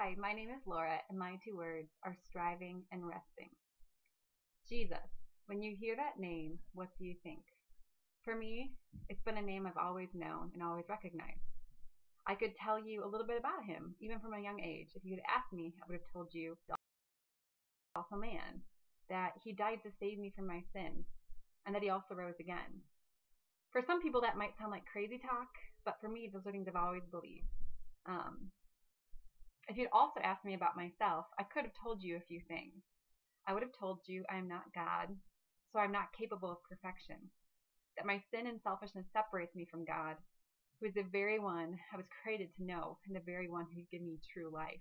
Hi, my name is Laura, and my two words are striving and resting. Jesus. When you hear that name, what do you think? For me, it's been a name I've always known and always recognized. I could tell you a little bit about him, even from a young age. If you had asked me, I would have told you he's also a man, that he died to save me from my sins, and that he also rose again. For some people, that might sound like crazy talk, but for me, those are things I've always believed. Um, if you'd also asked me about myself, I could have told you a few things. I would have told you I am not God, so I'm not capable of perfection, that my sin and selfishness separates me from God, who is the very one I was created to know and the very one who gives me true life.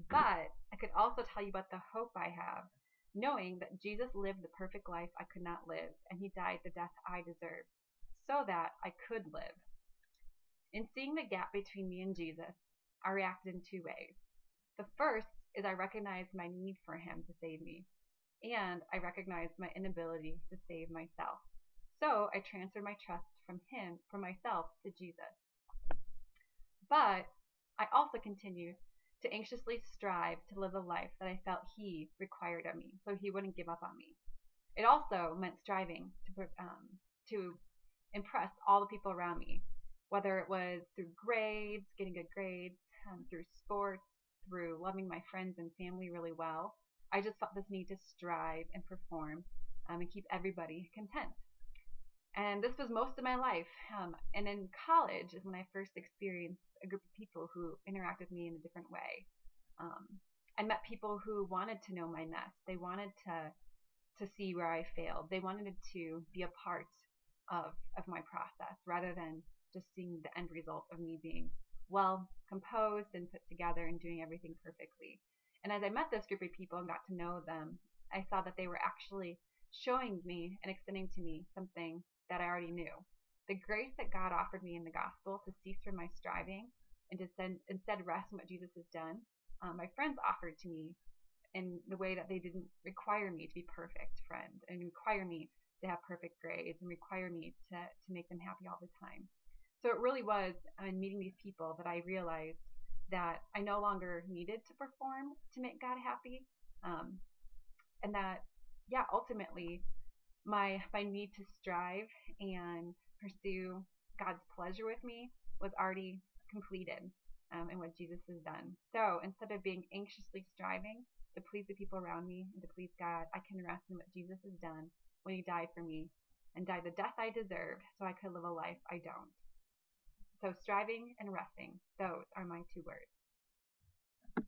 But I could also tell you about the hope I have, knowing that Jesus lived the perfect life I could not live, and he died the death I deserved, so that I could live. In seeing the gap between me and Jesus, I reacted in two ways. The first is I recognized my need for him to save me, and I recognized my inability to save myself. So I transferred my trust from myself to Jesus. But I also continued to anxiously strive to live the life that I felt he required of me, so he wouldn't give up on me. It also meant striving to impress all the people around me, whether it was through grades, getting good grades, through sports, through loving my friends and family really well. I just felt this need to strive and perform and keep everybody content. And this was most of my life. And in college is when I first experienced a group of people who interacted with me in a different way. Um, I met people who wanted to know my mess. They wanted to see where I failed. They wanted to be a part of my process rather than just seeing the end result of me being well composed and put together and doing everything perfectly. And as I met this group of people and got to know them, I saw that they were actually showing me and extending to me something that I already knew. The grace that God offered me in the gospel to cease from my striving and to instead rest in what Jesus has done, my friends offered to me in the way that they didn't require me to be perfect friend and require me to have perfect grades and require me to make them happy all the time. So it really was in meeting these people that I realized that I no longer needed to perform to make God happy, and that, yeah, ultimately my need to strive and pursue God's pleasure with me was already completed in what Jesus has done. So instead of being anxiously striving to please the people around me and to please God, I can rest in what Jesus has done when he died for me and died the death I deserved so I could live a life I don't. So striving and resting, those are my two words.